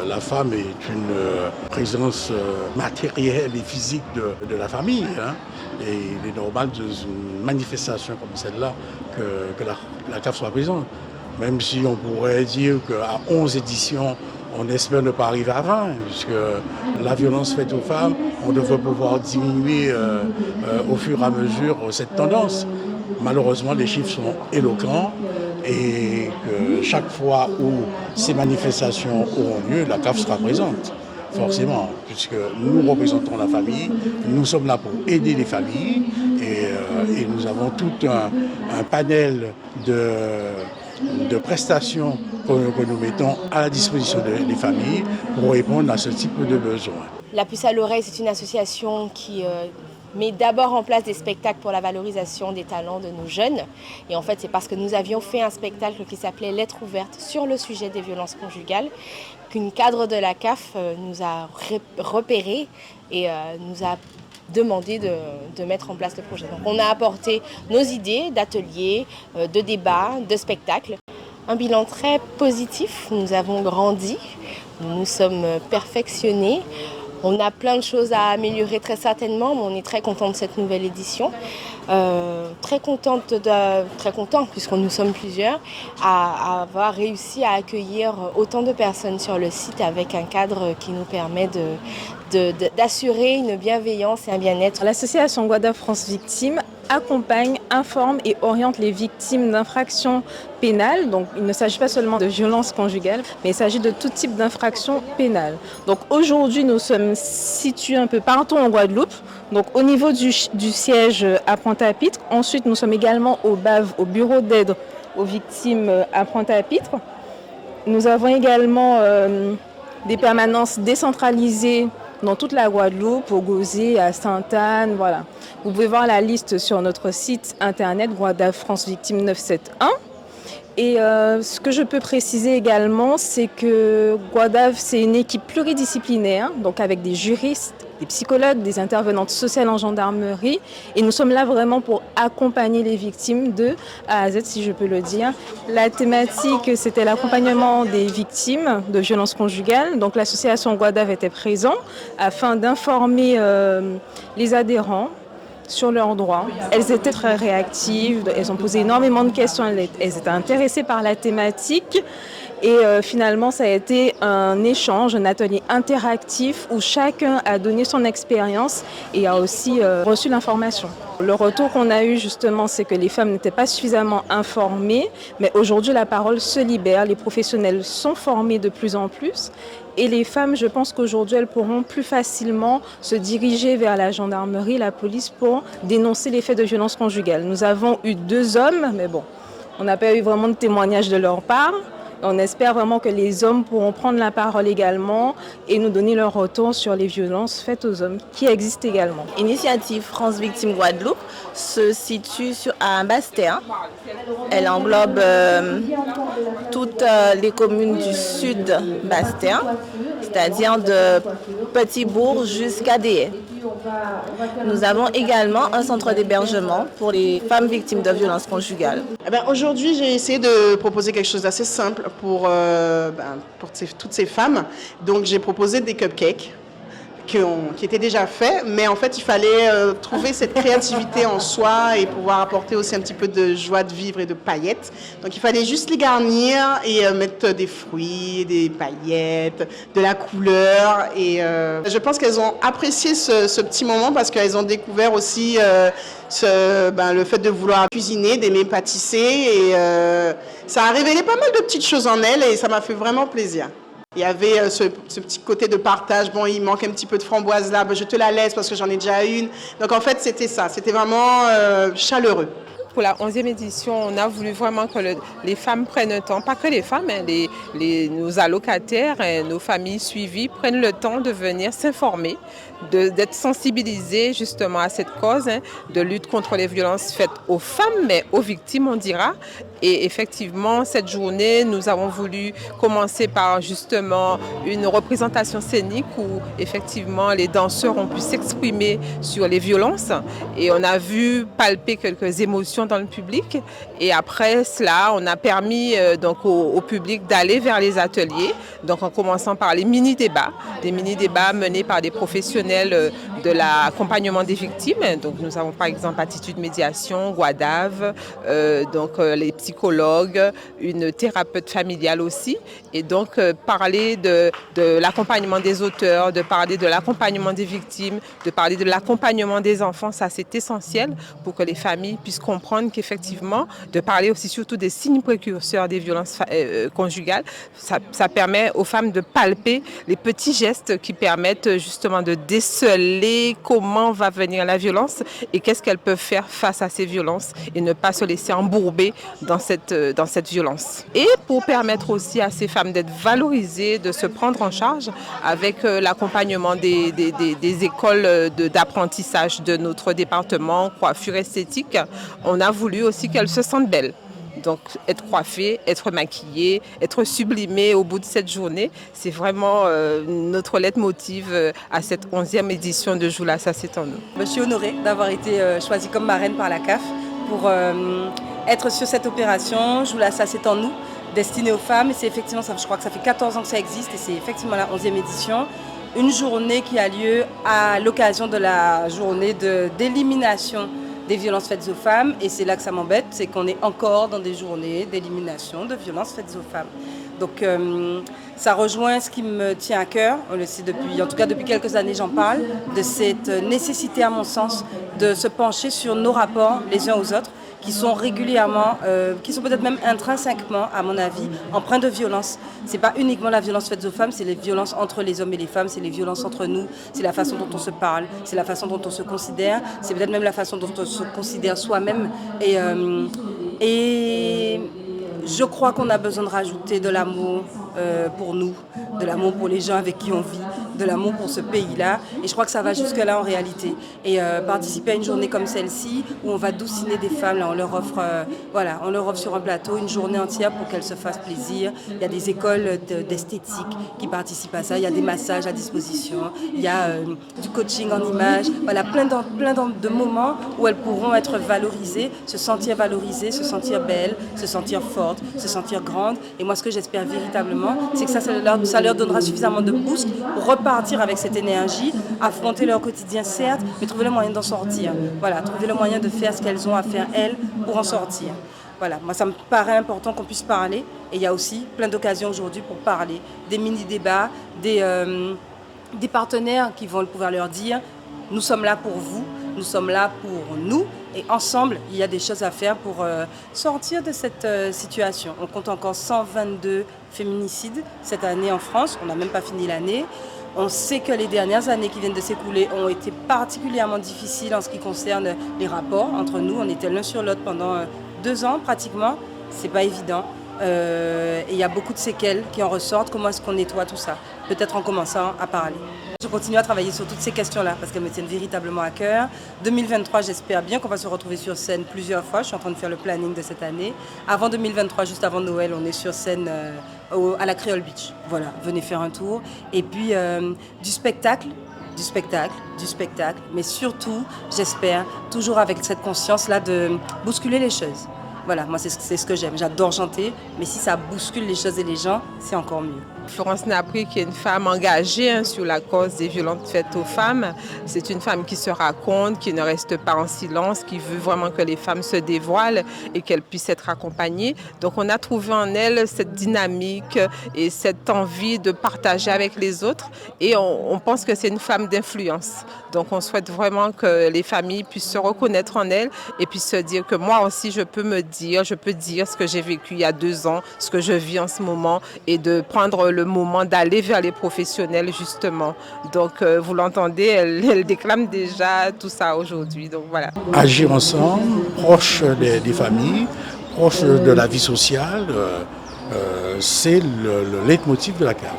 La femme est une présence matérielle et physique de la famille. Et il est normal dans une manifestation comme celle-là que la CAF soit présente. Même si on pourrait dire qu'à 11 éditions, on espère ne pas arriver à 20, puisque la violence faite aux femmes, on devrait pouvoir diminuer au fur et à mesure cette tendance. Malheureusement, les chiffres sont éloquents et que chaque fois où ces manifestations auront lieu, la CAF sera présente, forcément, puisque nous représentons la famille, nous sommes là pour aider les familles et nous avons tout un panel de prestations que nous mettons à la disposition des familles pour répondre à ce type de besoins. La Puce à l'oreille, c'est une association qui met d'abord en place des spectacles pour la valorisation des talents de nos jeunes. Et en fait, c'est parce que nous avions fait un spectacle qui s'appelait Lettres ouvertes sur le sujet des violences conjugales qu'une cadre de la CAF nous a repéré et nous a demandé de mettre en place le projet. Donc on a apporté nos idées d'ateliers, de débats, de spectacles. Un bilan très positif, nous avons grandi, nous nous sommes perfectionnés. On a plein de choses à améliorer très certainement, mais on est très content de cette nouvelle édition. Très content puisque nous sommes plusieurs, à avoir réussi à accueillir autant de personnes sur le site avec un cadre qui nous permet d'assurer une bienveillance et un bien-être. L'association Guadaf France Victimes accompagne, informe et oriente les victimes d'infractions pénales. Donc il ne s'agit pas seulement de violences conjugales, mais il s'agit de tout type d'infractions pénales. Donc aujourd'hui, nous sommes situés un peu partout en Guadeloupe. Donc au niveau du siège à Pointe-à-Pitre. Ensuite, nous sommes également au BAV, au bureau d'aide aux victimes à Pointe-à-Pitre. Nous avons également des permanences décentralisées dans toute la Guadeloupe, au Gauzé, à Sainte-Anne, voilà. Vous pouvez voir la liste sur notre site internet Guadaf France Victimes 971. Et ce que je peux préciser également, c'est que Guadaf, c'est une équipe pluridisciplinaire, donc avec des juristes, des psychologues, des intervenantes sociales en gendarmerie. Et nous sommes là vraiment pour accompagner les victimes de A à Z, si je peux le dire. La thématique, c'était l'accompagnement des victimes de violences conjugales. Donc l'association Guadaf était présente afin d'informer les adhérents sur leurs droits. Elles étaient très réactives, elles ont posé énormément de questions, elles étaient intéressées par la thématique. Et finalement, ça a été un échange, un atelier interactif où chacun a donné son expérience et a aussi reçu l'information. Le retour qu'on a eu justement, c'est que les femmes n'étaient pas suffisamment informées, mais aujourd'hui la parole se libère, les professionnels sont formés de plus en plus. Et les femmes, je pense qu'aujourd'hui, elles pourront plus facilement se diriger vers la gendarmerie, la police pour dénoncer les faits de violence conjugale. Nous avons eu 2 hommes, mais bon, on n'a pas eu vraiment de témoignages de leur part. On espère vraiment que les hommes pourront prendre la parole également et nous donner leur retour sur les violences faites aux hommes qui existent également. L'initiative France Victimes Guadeloupe se situe à Basse-Terre. Elle englobe toutes les communes du sud Basse-Terre, c'est-à-dire de Petit-Bourg jusqu'à Déhay. Nous avons également un centre d'hébergement pour les femmes victimes de violences conjugales. Aujourd'hui, j'ai essayé de proposer quelque chose d'assez simple pour toutes ces femmes. Donc, j'ai proposé des cupcakes qui étaient déjà faits, mais en fait, il fallait trouver cette créativité en soi et pouvoir apporter aussi un petit peu de joie de vivre et de paillettes. Donc, il fallait juste les garnir et mettre des fruits, des paillettes, de la couleur. Et je pense qu'elles ont apprécié ce petit moment parce qu'elles ont découvert aussi le fait de vouloir cuisiner, d'aimer pâtisser. Et ça a révélé pas mal de petites choses en elles et ça m'a fait vraiment plaisir. Il y avait ce petit côté de partage. Bon, il manque un petit peu de framboise là, je te la laisse parce que j'en ai déjà une. Donc en fait, c'était ça. C'était vraiment chaleureux. Pour la 11e édition, on a voulu vraiment que les femmes prennent le temps, pas que les femmes, hein, nos allocataires, nos familles suivies prennent le temps de venir s'informer, d'être sensibilisées justement à cette cause de lutte contre les violences faites aux femmes, mais aux victimes, on dira. Et effectivement, cette journée, nous avons voulu commencer par justement une représentation scénique où effectivement les danseurs ont pu s'exprimer sur les violences et on a vu palper quelques émotions dans le public. Et après cela, on a permis donc au public d'aller vers les ateliers, donc en commençant par les mini-débats, des mini-débats menés par des professionnels de l'accompagnement des victimes. Donc nous avons par exemple Attitude Médiation, Guadave, les psychologues, une thérapeute familiale aussi. Et donc parler de l'accompagnement des auteurs, de parler de l'accompagnement des victimes, de parler de l'accompagnement des enfants, ça c'est essentiel pour que les familles puissent comprendre qu'effectivement, de parler aussi surtout des signes précurseurs des violences conjugales, ça permet aux femmes de palper les petits gestes qui permettent justement de déceler comment va venir la violence et qu'est-ce qu'elles peuvent faire face à ces violences et ne pas se laisser embourber dans cette violence. Et pour permettre aussi à ces femmes d'être valorisées, de se prendre en charge avec l'accompagnement des écoles d'apprentissage de notre département, coiffure esthétique, on a voulu aussi qu'elles se sentent belles. Donc être coiffée, être maquillée, être sublimée au bout de cette journée, c'est vraiment notre leitmotiv à cette 11e édition de Joula-ça c'est en nous. Je suis honorée d'avoir été choisie comme marraine par la CAF pour être sur cette opération Joula-ça c'est en nous, destinée aux femmes. Et c'est effectivement, je crois que ça fait 14 ans que ça existe et c'est effectivement la 11e édition. Une journée qui a lieu à l'occasion de la journée d'élimination des violences faites aux femmes. Et c'est là que ça m'embête, c'est qu'on est encore dans des journées d'élimination de violences faites aux femmes. Donc ça rejoint ce qui me tient à cœur, on le sait depuis quelques années j'en parle, de cette nécessité à mon sens de se pencher sur nos rapports les uns aux autres, qui sont régulièrement, qui sont peut-être même intrinsèquement, à mon avis, empreints de violence. C'est pas uniquement la violence faite aux femmes, c'est les violences entre les hommes et les femmes, c'est les violences entre nous, c'est la façon dont on se parle, c'est la façon dont on se considère, c'est peut-être même la façon dont on se considère soi-même. Et je crois qu'on a besoin de rajouter de l'amour pour nous, de l'amour pour les gens avec qui on vit, de l'amour pour ce pays-là. Et je crois que ça va jusque-là en réalité. Et participer à une journée comme celle-ci, où on va douciner des femmes, là, on leur offre sur un plateau une journée entière pour qu'elles se fassent plaisir. Il y a des écoles d'esthétique qui participent à ça, il y a des massages à disposition, il y a du coaching en images, voilà, plein de moments où elles pourront être valorisées, se sentir belles, se sentir fortes, se sentir grandes. Et moi, ce que j'espère véritablement, c'est que ça leur donnera suffisamment de boost pour repartir avec cette énergie, affronter leur quotidien certes, mais trouver le moyen d'en sortir. Voilà, trouver le moyen de faire ce qu'elles ont à faire elles pour en sortir. Voilà, moi ça me paraît important qu'on puisse parler et il y a aussi plein d'occasions aujourd'hui pour parler, des mini-débats, des partenaires qui vont pouvoir leur dire nous sommes là pour vous, nous sommes là pour nous et ensemble il y a des choses à faire pour sortir de cette situation. On compte encore 122 féminicides cette année en France, on n'a même pas fini l'année. On sait que les dernières années qui viennent de s'écouler ont été particulièrement difficiles en ce qui concerne les rapports entre nous. On était l'un sur l'autre pendant 2 ans pratiquement, c'est pas évident. Et il y a beaucoup de séquelles qui en ressortent. Comment est-ce qu'on nettoie tout ça? Peut-être en commençant à parler. Je continue à travailler sur toutes ces questions-là parce qu'elles me tiennent véritablement à cœur. 2023, j'espère bien qu'on va se retrouver sur scène plusieurs fois. Je suis en train de faire le planning de cette année. Avant 2023, juste avant Noël, on est sur scène à la Creole Beach. Voilà, venez faire un tour. Et puis du spectacle, mais surtout, j'espère, toujours avec cette conscience-là de bousculer les choses. Voilà, moi c'est ce que j'aime. J'adore chanter, mais si ça bouscule les choses et les gens, c'est encore mieux. Florence Napri, qui est une femme engagée sur la cause des violences faites aux femmes, c'est une femme qui se raconte, qui ne reste pas en silence, qui veut vraiment que les femmes se dévoilent et qu'elles puissent être accompagnées. Donc on a trouvé en elle cette dynamique et cette envie de partager avec les autres et on pense que c'est une femme d'influence. Donc on souhaite vraiment que les familles puissent se reconnaître en elle et puissent se dire que moi aussi je peux dire ce que j'ai vécu il y a 2 ans, ce que je vis en ce moment et de prendre le moment d'aller vers les professionnels justement. Donc vous l'entendez, elle déclame déjà tout ça aujourd'hui. Donc voilà. Agir ensemble, proche des familles, proche de la vie sociale, c'est le leitmotiv de la CAF.